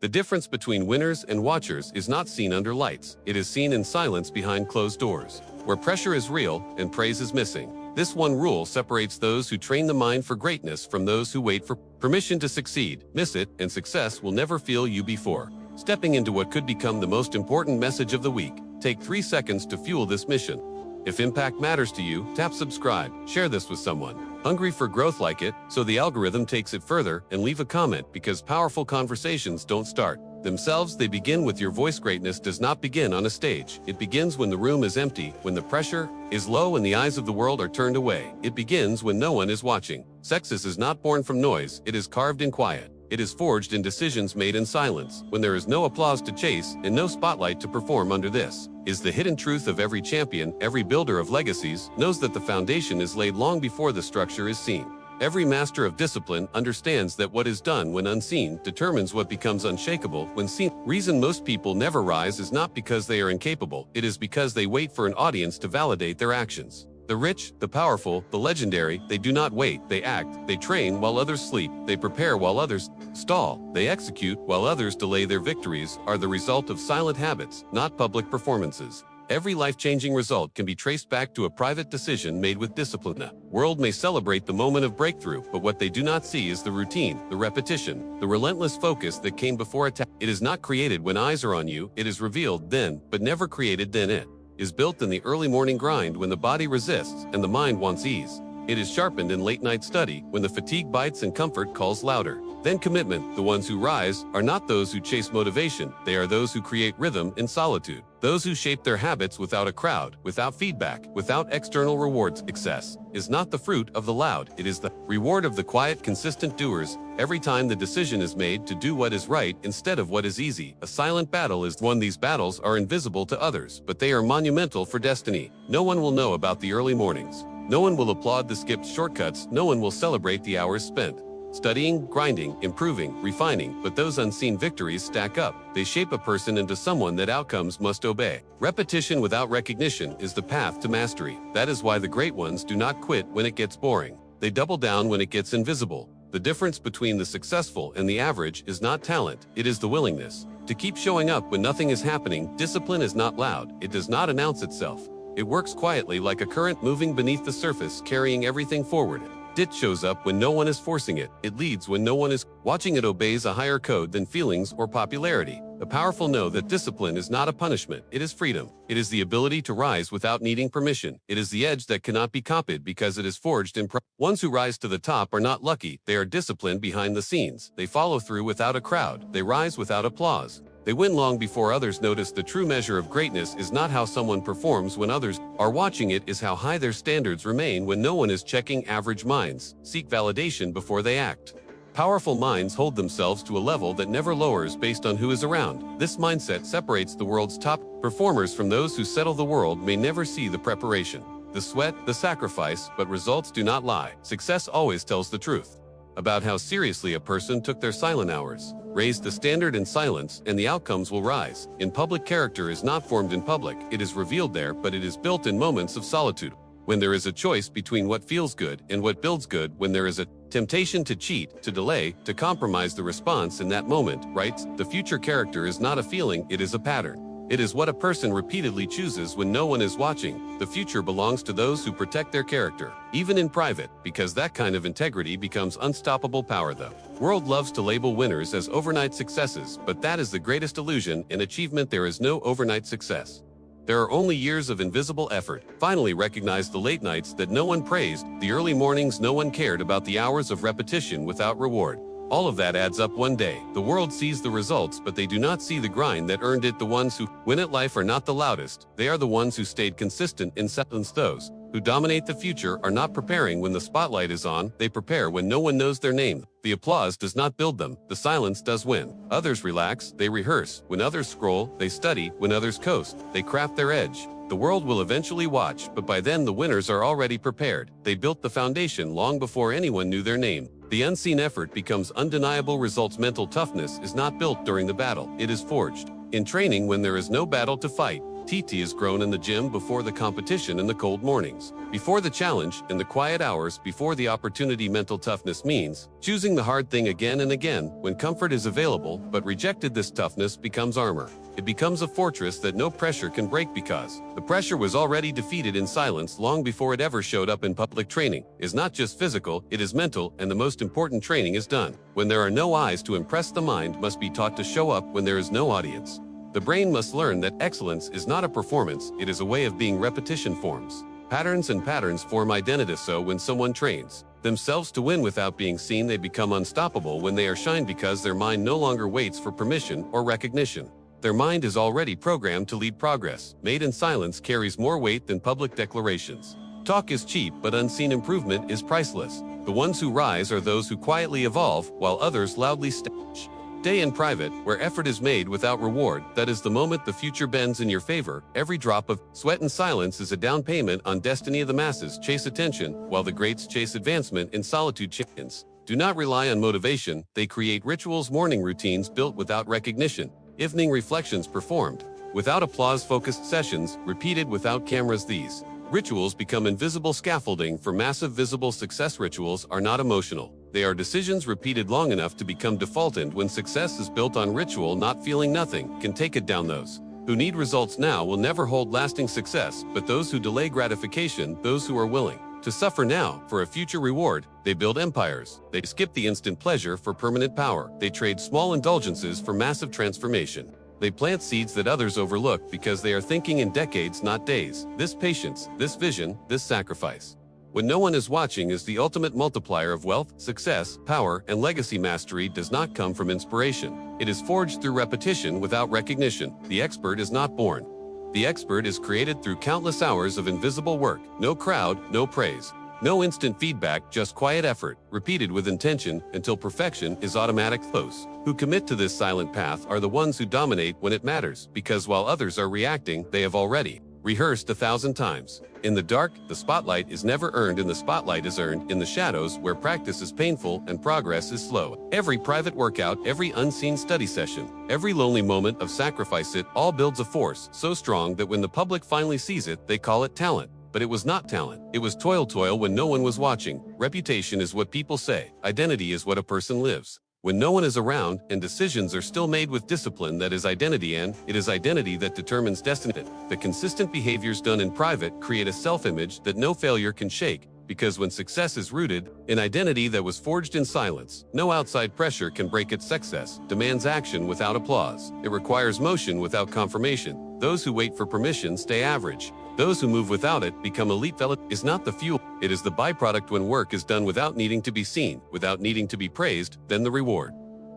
The difference between winners and watchers is not seen under lights. It is seen in silence behind closed doors, where pressure is real and praise is missing. This one rule separates those who train the mind for greatness from those who wait for permission to succeed. Miss it, and success will never feel you before. Stepping into what could become the most important message of the week, take 3 seconds to fuel this mission. If impact matters to you, tap subscribe, share this with someone hungry for growth like it, so the algorithm takes it further, and leave a comment, because powerful conversations don't start themselves, they begin with your voice. Greatness does not begin on a stage. It begins when the room is empty, when the pressure is low and the eyes of the world are turned away. It begins when no one is watching. Success is not born from noise, it is carved in quiet. It is forged in decisions made in silence, when there is no applause to chase and no spotlight to perform under. This is the hidden truth of every champion. Every builder of legacies knows that the foundation is laid long before the structure is seen. Every master of discipline understands that what is done when unseen determines what becomes unshakable when seen. Reason most people never rise is not because they are incapable, it is because they wait for an audience to validate their actions. The rich, the powerful, the legendary, they do not wait, they act. They train while others sleep, they prepare while others stall, they execute while others delay. Their victories are the result of silent habits, not public performances. Every life-changing result can be traced back to a private decision made with discipline. The world may celebrate the moment of breakthrough, but what they do not see is the routine, the repetition, the relentless focus that came before attack. It is not created when eyes are on you, it is revealed then, but never created then. It is built in the early morning grind when the body resists and the mind wants ease. It is sharpened in late-night study when the fatigue bites and comfort calls louder. Then commitment. The ones who rise are not those who chase motivation, they are those who create rhythm in solitude. Those who shape their habits without a crowd, without feedback, without external rewards. Success is not the fruit of the loud, it is the reward of the quiet, consistent doers. Every time the decision is made to do what is right instead of what is easy, a silent battle is won. These battles are invisible to others, but they are monumental for destiny. No one will know about the early mornings. No one will applaud the skipped shortcuts. No one will celebrate the hours spent studying, grinding, improving, refining, but those unseen victories stack up. They shape a person into someone that outcomes must obey. Repetition without recognition is the path to mastery. That is why the great ones do not quit when it gets boring. They double down when it gets invisible. The difference between the successful and the average is not talent, it is the willingness to keep showing up when nothing is happening. Discipline is not loud, it does not announce itself. It works quietly like a current moving beneath the surface, carrying everything forward. It shows up when no one is forcing it. It leads when no one is watching. It obeys a higher code than feelings or popularity. The powerful know that discipline is not a punishment, it is freedom. It is the ability to rise without needing permission. It is the edge that cannot be copied because it is forged in Ones who rise to the top are not lucky, they are disciplined behind the scenes. They follow through without a crowd. They rise without applause. They win long before others notice. The true measure of greatness is not how someone performs when others are watching, it is how high their standards remain when no one is checking. Average minds seek validation before they act. Powerful minds hold themselves to a level that never lowers based on who is around. This mindset separates the world's top performers from those who settle. The world may never see the preparation, the sweat, the sacrifice, but results do not lie. Success always tells the truth about how seriously a person took their silent hours. Raise the standard in silence, and the outcomes will rise. In public, character is not formed in public, it is revealed there, but it is built in moments of solitude. When there is a choice between what feels good and what builds good, when there is a temptation to cheat, to delay, to compromise, the response in that moment, writes, the future character is not a feeling, it is a pattern. It is what a person repeatedly chooses when no one is watching. The future belongs to those who protect their character, even in private, because that kind of integrity becomes unstoppable power. The world loves to label winners as overnight successes, but that is the greatest illusion and achievement. There is no overnight success. There are only years of invisible effort. Finally recognize the late nights that no one praised, the early mornings no one cared about, the hours of repetition without reward. All of that adds up one day. The world sees the results, but they do not see the grind that earned it. The ones who win at life are not the loudest. They are the ones who stayed consistent in silence. Those who dominate the future are not preparing when the spotlight is on. They prepare when no one knows their name. The applause does not build them. The silence does win. Others relax, they rehearse. When others scroll, they study. When others coast, they craft their edge. The world will eventually watch, but by then the winners are already prepared. They built the foundation long before anyone knew their name. The unseen effort becomes undeniable results. Mental toughness is not built during the battle, it is forged in training when there is no battle to fight. TT is grown in the gym before the competition in the cold mornings. Before the challenge, in the quiet hours before the opportunity. Mental toughness means choosing the hard thing again and again when comfort is available, but rejected. This toughness becomes armor. It becomes a fortress that no pressure can break because the pressure was already defeated in silence long before it ever showed up in public. Training is not just physical, it is mental, and the most important training is done when there are no eyes to impress. The mind must be taught to show up when there is no audience. The brain must learn that excellence is not a performance, it is a way of being. Repetition forms patterns, and patterns form identity. So when someone trains themselves to win without being seen, they become unstoppable when they are shine because their mind no longer waits for permission or recognition. Their mind is already programmed to lead. Progress made in silence carries more weight than public declarations. Talk is cheap, but unseen improvement is priceless. The ones who rise are those who quietly evolve, while others loudly stay in private, where effort is made without reward. That is the moment the future bends in your favor. Every drop of sweat and silence is a down payment on destiny. The masses chase attention, while the greats chase advancement in solitude. Champions do not rely on motivation, they create rituals. Morning routines built without recognition. Evening reflections performed without applause. Focused sessions repeated without cameras. These rituals become invisible scaffolding for massive visible success. Rituals are not emotional. They are decisions repeated long enough to become default. And when success is built on ritual, not feeling nothing can take it down. Those who need results now will never hold lasting success, but those who delay gratification, those who are willing to suffer now for a future reward, they build empires. They skip the instant pleasure for permanent power. They trade small indulgences for massive transformation. They plant seeds that others overlook because they are thinking in decades, not days. This patience, this vision, this sacrifice, when no one is watching, is the ultimate multiplier of wealth, success, power, and legacy. Mastery does not come from inspiration. It is forged through repetition without recognition. The expert is not born. The expert is created through countless hours of invisible work. No crowd, no praise, no instant feedback, just quiet effort, repeated with intention until perfection is automatic. Those who commit to this silent path are the ones who dominate when it matters, because while others are reacting, they have already rehearsed 1,000 times. In the dark, the spotlight is never earned, and the spotlight is earned in the shadows, where practice is painful and progress is slow. Every private workout, every unseen study session, every lonely moment of sacrifice, it all builds a force so strong that when the public finally sees it, they call it talent. But it was not talent. It was toil when no one was watching. Reputation is what people say. Identity is what a person lives when no one is around, and decisions are still made with discipline. That is identity, and it is identity that determines destiny. The consistent behaviors done in private create a self-image that no failure can shake, because when success is rooted in identity that was forged in silence, no outside pressure can break it. Success demands action without applause. It requires motion without confirmation. Those who wait for permission stay average. Those who move without it become elite. Is not the fuel, it is the byproduct. When work is done without needing to be seen, without needing to be praised, then the reward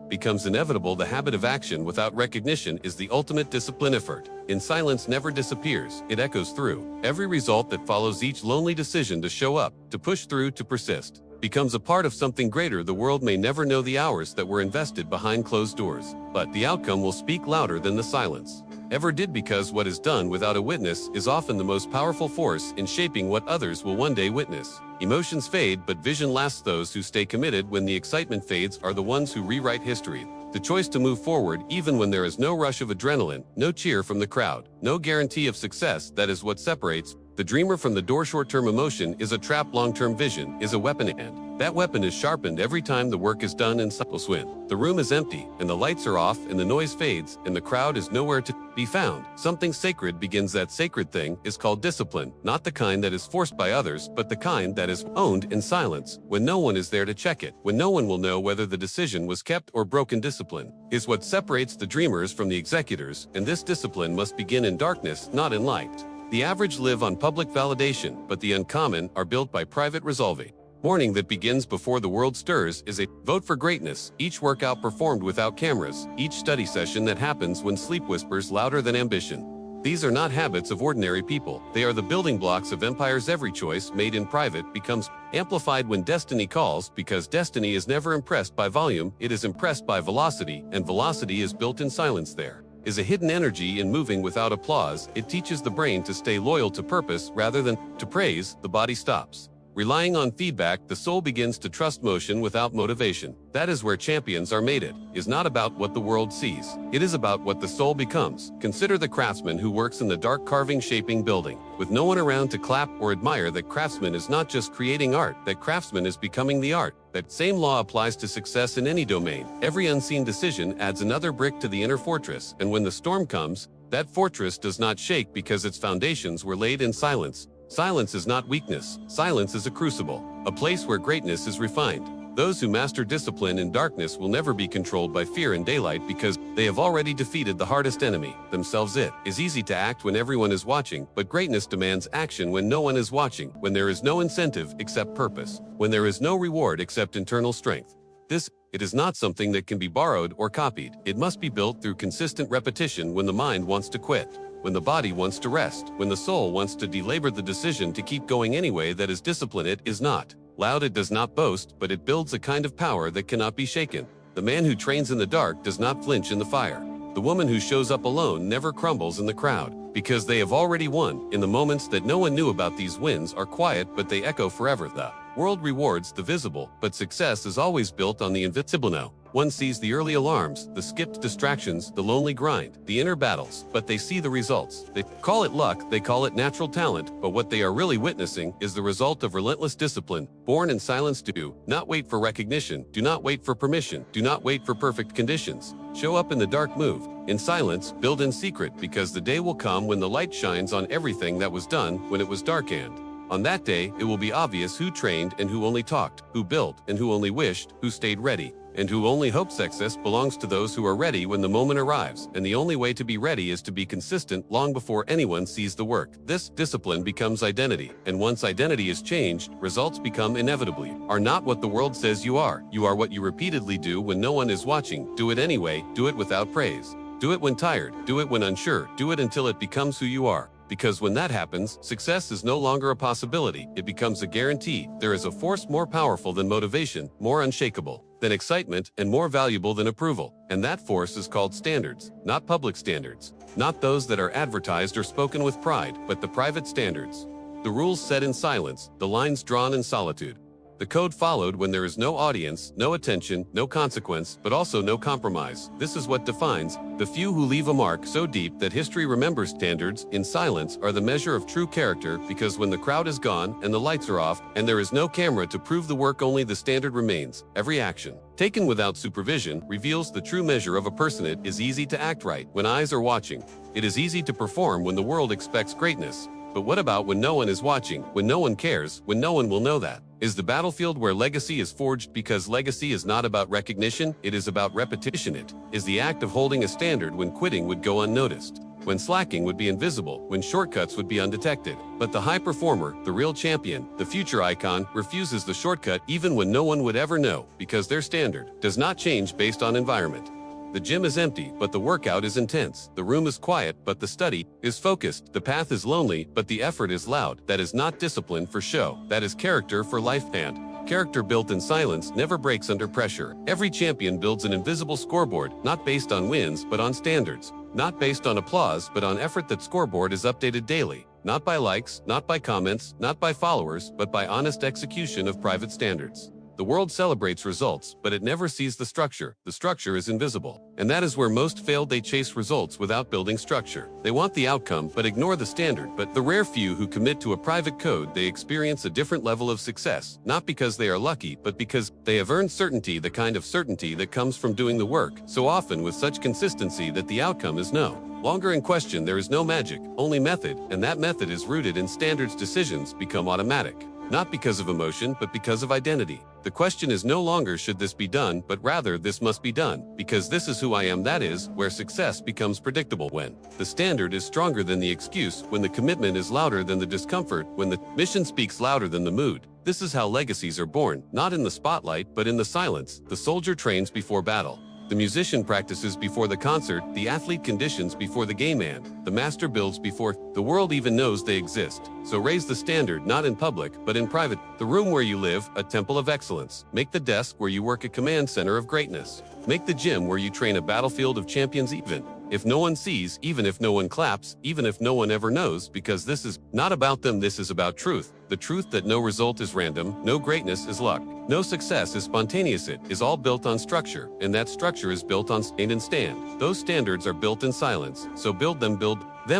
becomes inevitable. The habit of action without recognition is the ultimate discipline. Effort in silence never disappears, it echoes through every result that follows. Each lonely decision to show up, to push through, to persist, becomes a part of something greater. The world may never know the hours that were invested behind closed doors, but the outcome will speak louder than the silence ever did, because what is done without a witness is often the most powerful force in shaping what others will one day witness. Emotions fade, but vision lasts. Those who stay committed when the excitement fades are the ones who rewrite history. The choice to move forward even when there is no rush of adrenaline, no cheer from the crowd, no guarantee of success, that is what separates the dreamer from the door. Short-term emotion is a trap. Long-term vision is a weapon, and that weapon is sharpened every time the work is done in silence. When the room is empty and the lights are off and the noise fades and the crowd is nowhere to be found, something sacred begins. That sacred thing is called discipline, not the kind that is forced by others, but the kind that is owned in silence, when no one is there to check it, when no one will know whether the decision was kept or broken. Discipline is what separates the dreamers from the executors, and this discipline must begin in darkness, not in light. The average live on public validation, but the uncommon are built by private resolving. Morning that begins before the world stirs is a vote for greatness. Each workout performed without cameras, each study session that happens when sleep whispers louder than ambition. These are not habits of ordinary people. They are the building blocks of empires. Every choice made in private becomes amplified when destiny calls, because destiny is never impressed by volume, it is impressed by velocity, and velocity is built in silence. There is a hidden energy in moving without applause. It teaches the brain to stay loyal to purpose rather than to praise. The body stops Relying on feedback, the soul begins to trust motion without motivation. That is where champions are made. It is not about what the world sees. It is about what the soul becomes. Consider the craftsman who works in the dark carving, shaping building. With no one around to clap or admire, that craftsman is not just creating art, that craftsman is becoming the art. That same law applies to success in any domain. Every unseen decision adds another brick to the inner fortress, and when the storm comes, that fortress does not shake because its foundations were laid in silence. Silence is not weakness. Silence is a crucible, a place where greatness is refined. Those who master discipline in darkness will never be controlled by fear in daylight because they have already defeated the hardest enemy, themselves. It is easy to act when everyone is watching, but greatness demands action when no one is watching, when there is no incentive except purpose, when there is no reward except internal strength. It is not something that can be borrowed or copied. It must be built through consistent repetition when the mind wants to quit, when the body wants to rest, when the soul wants to delabor the decision to keep going anyway. That is discipline. It is not loud, it does not boast, but it builds a kind of power that cannot be shaken. The man who trains in the dark does not flinch in the fire. The woman who shows up alone never crumbles in the crowd, because they have already won. In the moments that no one knew about, these wins are quiet, but they echo forever. The world rewards the visible, but success is always built on the invisible. Now, one sees the early alarms, the skipped distractions, the lonely grind, the inner battles, but they see the results. They call it luck, they call it natural talent, but what they are really witnessing is the result of relentless discipline, born in silence. Do not wait for recognition, do not wait for permission, do not wait for perfect conditions. Show up in the dark, move in silence, build in secret, because the day will come when the light shines on everything that was done when it was dark, and on that day it will be obvious who trained and who only talked, who built and who only wished, who stayed ready and who only hoped. Success belongs to those who are ready when the moment arrives, and the only way to be ready is to be consistent long before anyone sees the work. This discipline becomes identity, and once identity is changed, results become inevitably are not what the world says you are. You are what you repeatedly do when no one is watching. Do it anyway, do it without praise. Do it when tired, do it when unsure, do it until it becomes who you are. Because when that happens, success is no longer a possibility, it becomes a guarantee. There is a force more powerful than motivation, more unshakable than excitement, and more valuable than approval. And that force is called standards, not public standards, not those that are advertised or spoken with pride, but the private standards. The rules set in silence, the lines drawn in solitude. The code followed when there is no audience, no attention, no consequence, but also no compromise. This is what defines the few who leave a mark so deep that history remembers. Standards in silence are the measure of true character, because when the crowd is gone and the lights are off and there is no camera to prove the work, only the standard remains. Every action taken without supervision reveals the true measure of a person. It is easy to act right when eyes are watching. It is easy to perform when the world expects greatness. But what about when no one is watching, when no one cares, when no one will know? That is the battlefield where legacy is forged, because legacy is not about recognition, it is about repetition. It is the act of holding a standard when quitting would go unnoticed, when slacking would be invisible, when shortcuts would be undetected. But the high performer, the real champion, the future icon, refuses the shortcut even when no one would ever know, because their standard does not change based on environment. The gym is empty, but the workout is intense. The room is quiet, but the study is focused. The path is lonely, but the effort is loud. That is not discipline for show. That is character for life. And character built in silence never breaks under pressure. Every champion builds an invisible scoreboard, not based on wins, but on standards. Not based on applause, but on effort. That scoreboard is updated daily. Not by likes, not by comments, not by followers, but by honest execution of private standards. The world celebrates results, but it never sees the structure. The structure is invisible. And that is where most failed. They chase results without building structure. They want the outcome, but ignore the standard. But the rare few who commit to a private code, they experience a different level of success, not because they are lucky, but because they have earned certainty, the kind of certainty that comes from doing the work, so often with such consistency that the outcome is no longer in question. There is no magic, only method, and that method is rooted in standards. Decisions become automatic, not because of emotion, but because of identity. The question is no longer should this be done, but rather this must be done, because this is who I am. That is where success becomes predictable, when the standard is stronger than the excuse, when the commitment is louder than the discomfort, when the mission speaks louder than the mood. This is how legacies are born, not in the spotlight, but in the silence. The soldier trains before battle. The musician practices before the concert, the athlete conditions before the game, and the master builds before the world even knows they exist. So raise the standard, not in public, but in private. The room where you live, a temple of excellence. Make the desk where you work a command center of greatness. Make the gym where you train a battlefield of champions. Even If no one sees, even if no one claps, even if no one ever knows, because this is not about them, this is about truth. The truth that no result is random, no greatness is luck, no success is spontaneous. It is all built on structure, and that structure is built on stand and stand. Those standards are built in silence, so build them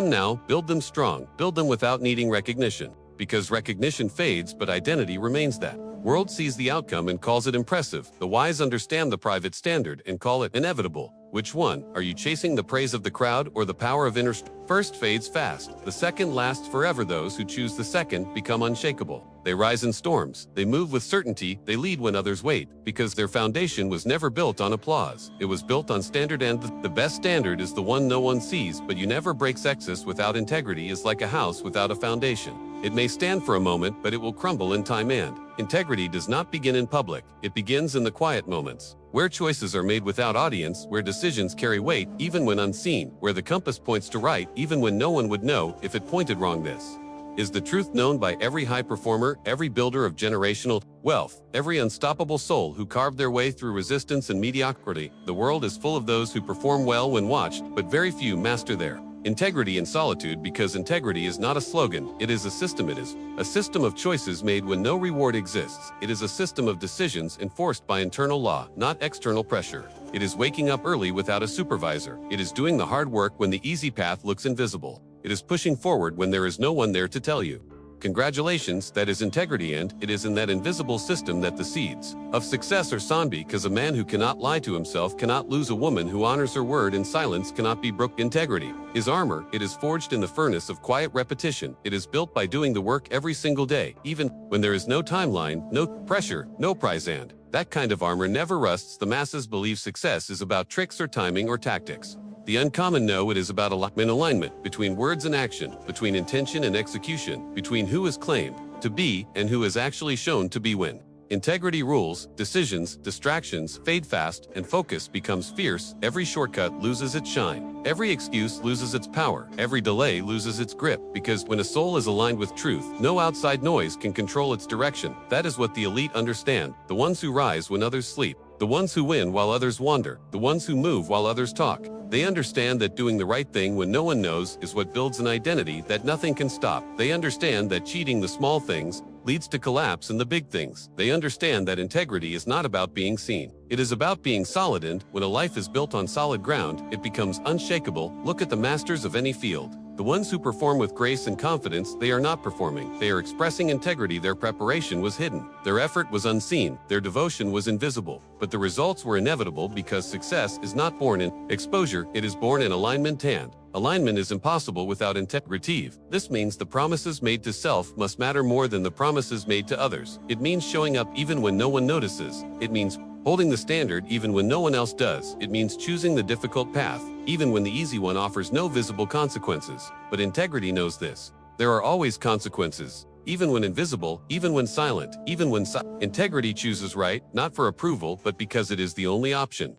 now, build them strong, build them without needing recognition. Because recognition fades, but identity remains. That world sees the outcome and calls it impressive. The wise understand the private standard and call it inevitable. Which one? Are you chasing the praise of the crowd or the power of inner strength? First fades fast, the second lasts forever. Those who choose the second become unshakable. They rise in storms, they move with certainty, they lead when others wait, because their foundation was never built on applause. It was built on standard, and the best standard is the one no one sees. But you never break. Success without integrity is like a house without a foundation. It may stand for a moment, but it will crumble in time. And integrity does not begin in public. It begins in the quiet moments, where choices are made without audience, where decisions carry weight even when unseen, where the compass points to right even when no one would know if it pointed wrong. This is the truth known by every high performer, every builder of generational wealth, every unstoppable soul who carved their way through resistance and mediocrity. The world is full of those who perform well when watched, but very few master their integrity in solitude, because integrity is not a slogan, it is a system. It is a system of choices made when no reward exists. It is a system of decisions enforced by internal law, not external pressure. It is waking up early without a supervisor. It is doing the hard work when the easy path looks invisible. It is pushing forward when there is no one there to tell you. Congratulations, that is integrity, and it is in that invisible system that the seeds of success are sown. Because a man who cannot lie to himself cannot lose. A woman who honors her word in silence cannot be broke. Integrity is armor. It is forged in the furnace of quiet repetition. It is built by doing the work every single day, even when there is no timeline, no pressure, no prize, and that kind of armor never rusts. The masses believe success is about tricks or timing or tactics. The uncommon know it is about alignment between words and action, between intention and execution, between who is claimed to be and who is actually shown to be. When integrity rules, decisions, distractions fade fast, and focus becomes fierce. Every shortcut loses its shine. Every excuse loses its power. Every delay loses its grip. Because when a soul is aligned with truth, no outside noise can control its direction. That is what the elite understand. The ones who rise when others sleep. The ones who win while others wander. The ones who move while others talk. They understand that doing the right thing when no one knows is what builds an identity that nothing can stop. They understand that cheating the small things leads to collapse in the big things. They understand that integrity is not about being seen. It is about being solid, and when a life is built on solid ground, it becomes unshakable. Look at the masters of any field. The ones who perform with grace and confidence, they are not performing. They are expressing integrity. Their preparation was hidden. Their effort was unseen. Their devotion was invisible. But the results were inevitable, because success is not born in exposure, it is born in alignment. And alignment is impossible without integrity. This means the promises made to self must matter more than the promises made to others. It means showing up even when no one notices. It means holding the standard even when no one else does. It means choosing the difficult path, even when the easy one offers no visible consequences. But integrity knows this. There are always consequences, even when invisible, even when silent, even when integrity chooses right, not for approval, but because it is the only option.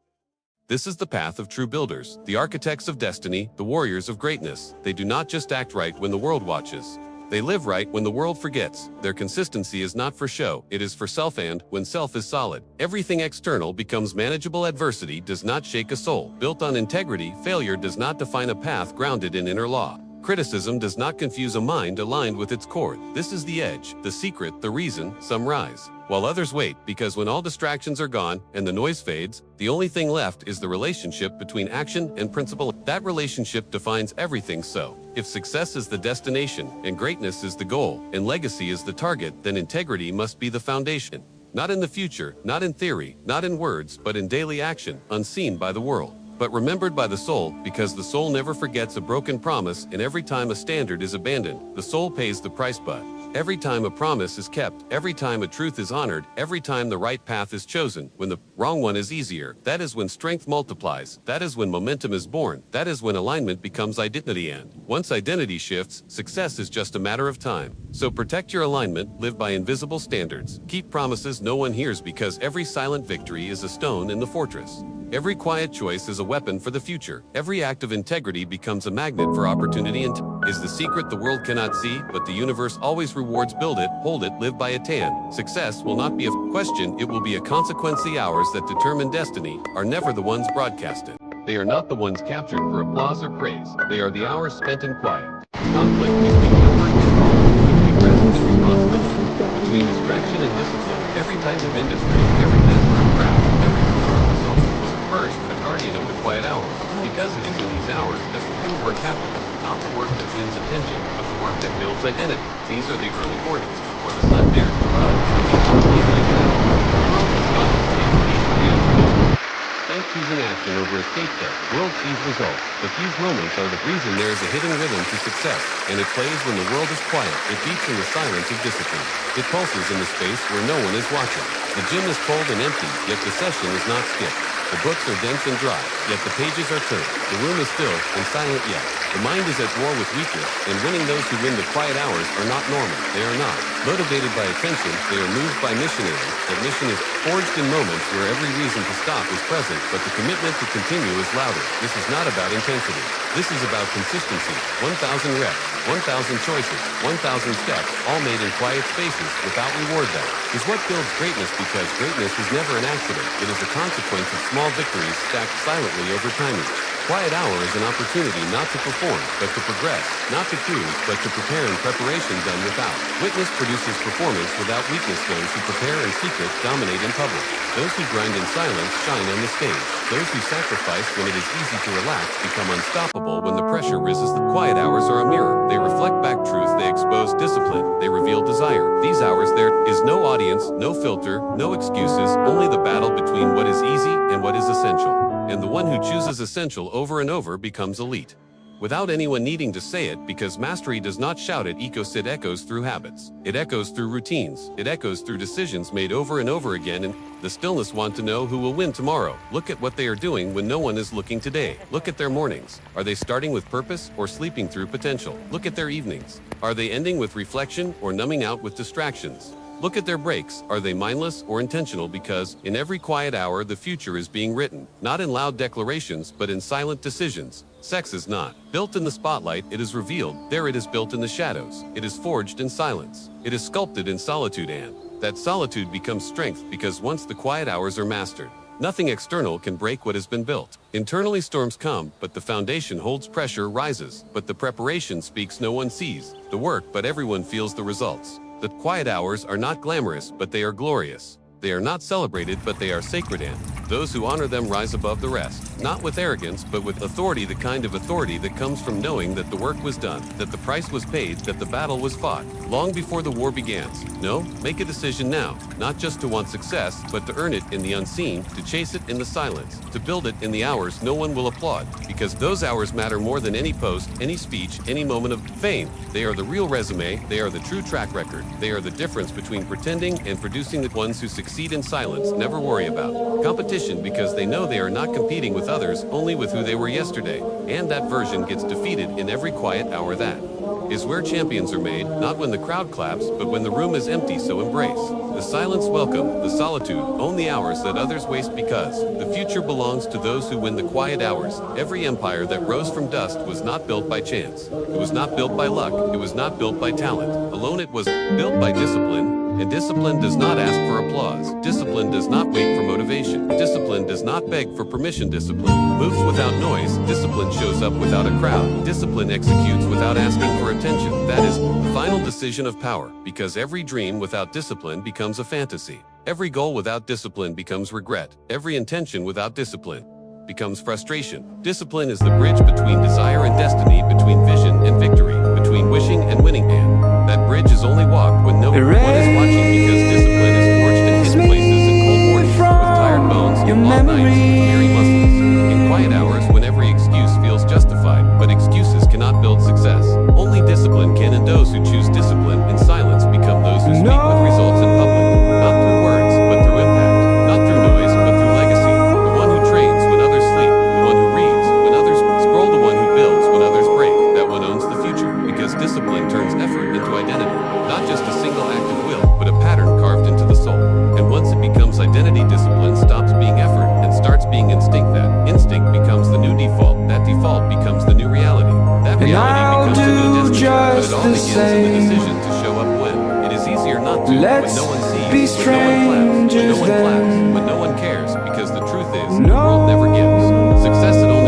This is the path of true builders, the architects of destiny, the warriors of greatness. They do not just act right when the world watches. They live right when the world forgets. Their consistency is not for show, it is for self, and when self is solid, everything external becomes manageable. Adversity does not shake a soul built on integrity. Failure does not define a path grounded in inner law. Criticism does not confuse a mind aligned with its core. This is the edge, the secret, the reason some rise, while others wait, because when all distractions are gone and the noise fades, the only thing left is the relationship between action and principle. That relationship defines everything. So, if success is the destination, and greatness is the goal, and legacy is the target, then integrity must be the foundation. Not in the future, not in theory, not in words, but in daily action, unseen by the world, but remembered by the soul, because the soul never forgets a broken promise, and every time a standard is abandoned, the soul pays the price. But every time a promise is kept, every time a truth is honored, every time the right path is chosen, when the wrong one is easier, that is when strength multiplies, that is when momentum is born, that is when alignment becomes identity. And once identity shifts, success is just a matter of time. So protect your alignment, live by invisible standards, keep promises no one hears, because every silent victory is a stone in the fortress. Every quiet choice is a weapon for the future. Every act of integrity becomes a magnet for opportunity. And is the secret the world cannot see, but the universe always rewards. Build it, hold it, live by it. And success will not be a question, it will be a consequence. The hours that determine destiny are never the ones broadcasted. They are not the ones captured for applause or praise. They are the hours spent in quiet. Conflict between effort and calm, between rest and responsibility, between distraction and discipline. Every type of industry, every master of craft, every successful soul was at first a guardian of the quiet hours. Because it is in these hours that the true work happens. Not the work that wins attention, but the work that builds identity. These are the early mornings before the sun dares to rise. These are the midnight hours when the world has gone to sleep. These are the afternoons. Thank choosing action over escape day. World sees results, but these moments are the reason there is a hidden rhythm to success, and it plays when the world is quiet. It beats in the silence of discipline. It pulses in the space where no one is watching. The gym is cold and empty, yet the session is not skipped. The books are dense and dry, yet the pages are turned. The room is still and silent yet. The mind is at war with weakness, and winning those who win the quiet hours are not normal. They are not motivated by attention, they are moved by missionary. That mission is forged in moments where every reason to stop is present, but the commitment to continue is louder. This is not about intensity. This is about consistency. 1,000 reps, 1,000 choices, 1,000 steps, all made in quiet spaces without reward that is what builds greatness, because greatness is never an accident. It is a consequence of small victories stacked silently over time. Quiet hour is an opportunity not to perform, but to progress, not to prove, but to prepare, and preparation done without. Witness produces performance without weakness. Those who prepare in secret dominate in public. Those who grind in silence shine on the stage. Those who sacrifice when it is easy to relax become unstoppable when the pressure rises. The quiet hours are a mirror. They reflect back truth, they expose discipline, they reveal desire. These hours there is no audience, no filter, no excuses, only the battle between what is easy and what is essential. And the one who chooses essential over and over becomes elite. Without anyone needing to say it, because mastery does not shout at ecos, it echoes through habits. It echoes through routines. It echoes through decisions made over and over again, and the stillness want to know who will win tomorrow. Look at what they are doing when no one is looking today. Look at their mornings. Are they starting with purpose or sleeping through potential? Look at their evenings. Are they ending with reflection or numbing out with distractions? Look at their breaks. Are they mindless or intentional? Because in every quiet hour, the future is being written, not in loud declarations, but in silent decisions. Sex is not built in the spotlight, it is revealed. There it is built in the shadows. It is forged in silence. It is sculpted in solitude, and that solitude becomes strength, because once the quiet hours are mastered, nothing external can break what has been built. Internally storms come, but the foundation holds. Pressure rises, but the preparation speaks. No one sees the work, but everyone feels the results. The quiet hours are not glamorous, but they are glorious. They are not celebrated, but they are sacred, and those who honor them rise above the rest. Not with arrogance, but with authority, the kind of authority that comes from knowing that the work was done, that the price was paid, that the battle was fought, long before the war begins. No, make a decision now, not just to want success, but to earn it in the unseen, to chase it in the silence, to build it in the hours no one will applaud, because those hours matter more than any post, any speech, any moment of fame. They are the real resume, they are the true track record, they are the difference between pretending and producing. The ones who succeed in silence never worry about competition, because they know they are not competing with others, only with who they were yesterday. And that version gets defeated in every quiet hour. That is where champions are made, not when the crowd claps, but when the room is empty. So embrace the silence, welcome the solitude, own the hours that others waste, because the future belongs to those who win the quiet hours. Every empire that rose from dust was not built by chance. It was not built by luck. It was not built by talent alone. It was built by discipline. And discipline does not ask for applause. Discipline does not wait for motivation. Discipline does not beg for permission. Discipline moves without noise. Discipline shows up without a crowd. Discipline executes without asking for attention. That is the final decision of power, because every dream without discipline becomes a fantasy. Every goal without discipline becomes regret. Every intention without discipline becomes frustration. Discipline is the bridge between desire and destiny, between vision and victory, between wishing and winning. And that bridge is only walked when no one is watching, because discipline is forged in hidden places and cold mornings, with tired bones, and long nights, and weary muscles. In quiet hours, when every excuse feels justified, but excuses cannot build success. Only discipline can, and those who choose discipline in silence become those who speak with results in public, not through words, but through impact, not through noise, but through legacy. The one who trains when others sleep, the one who reads when others scroll, the one who builds when others break. That one owns the future, because discipline turns effort into identity. Not just a single act of will, but a pattern carved into the soul. And once it becomes identity, discipline stops being effort and starts being instinct. That instinct becomes the new default. That default becomes the new reality. That reality becomes the new destiny. But it all begins in the decision to show up when it is easier not to, when no one sees, when no one claps, when no one claps, when no one cares, because the truth is, the world never gives success, it only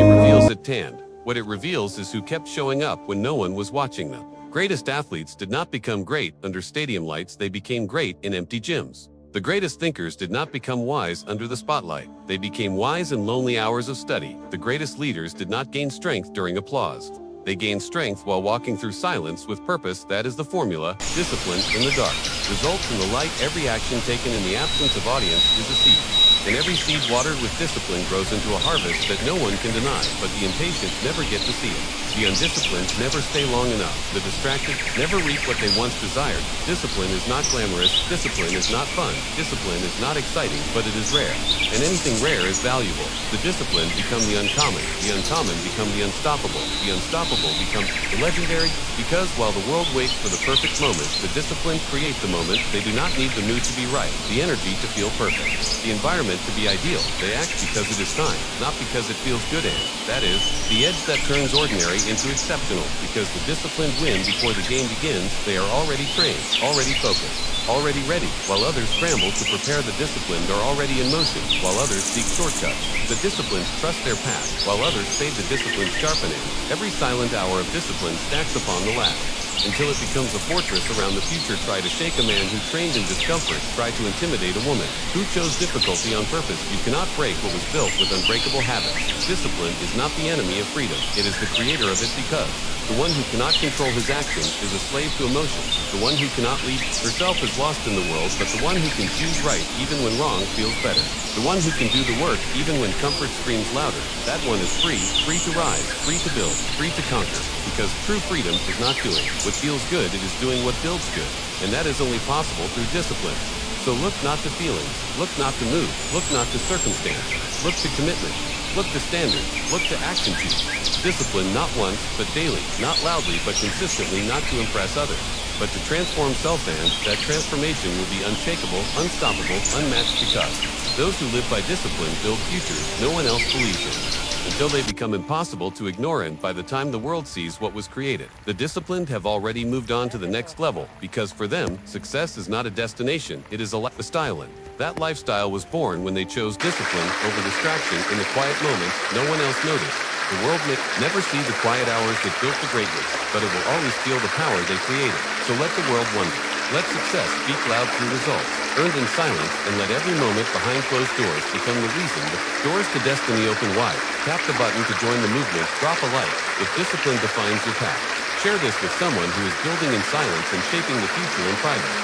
hand. What it reveals is who kept showing up when no one was watching them. Greatest athletes did not become great under stadium lights, they became great in empty gyms. The greatest thinkers did not become wise under the spotlight. They became wise in lonely hours of study. The greatest leaders did not gain strength during applause. They gained strength while walking through silence with purpose. That is the formula: discipline in the dark. Results in the light. Every action taken in the absence of audience is a seed. And every seed watered with discipline grows into a harvest that no one can deny, but the impatient never get to see it. The undisciplined never stay long enough. The distracted never reap what they once desired. Discipline is not glamorous. Discipline is not fun. Discipline is not exciting, but it is rare. And anything rare is valuable. The disciplined become the uncommon. The uncommon become the unstoppable. The unstoppable become the legendary. Because while the world waits for the perfect moment, the disciplined create the moment. They do not need the mood to be right, the energy to feel perfect, the environment to be ideal. They act because it is time, not because it feels good. And that is the edge that turns ordinary into exceptional. Because the disciplined win before the game begins. They are already trained, already focused, already ready. While others scramble to prepare, the disciplined are already in motion. While others seek shortcuts, the disciplined trust their path. While others fade, the disciplined sharpening. Every silent hour of discipline stacks upon the last, until it becomes a fortress around the future. Try to shake a man who trained in discomfort. Try to intimidate a woman who chose difficulty on purpose. You cannot break what was built with unbreakable habits. Discipline is not the enemy of freedom. It is the creator of it, because the one who cannot control his actions is a slave to emotions. The one who cannot lead herself is lost in the world, but the one who can choose right even when wrong feels better. The one who can do the work even when comfort screams louder. That one is free, free to rise, free to build, free to conquer. Because true freedom is not doing what feels good, it is doing what builds good. And that is only possible through discipline. So look not to feelings, look not to mood, look not to circumstance, look to commitment, look to standards, look to action choose. Discipline not once, but daily, not loudly, but consistently, not to impress others, but to transform self, and that transformation will be unshakable, unstoppable, unmatched, because those who live by discipline build futures no one else believes in, until they become impossible to ignore, and by the time the world sees what was created, the disciplined have already moved on to the next level, because for them, success is not a destination, it is a lifestyle. And that lifestyle was born when they chose discipline over distraction in the quiet moments no one else noticed. The world may never see the quiet hours that built the greatness, but it will always feel the power they created. So let the world wonder. Let success speak loud through results, earned in silence, and let every moment behind closed doors become the reason the doors to destiny open wide. Tap the button to join the movement. Drop a like if discipline defines your path. Share this with someone who is building in silence and shaping the future in private.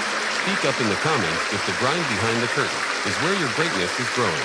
Speak up in the comments if the grind behind the curtain is where your greatness is growing.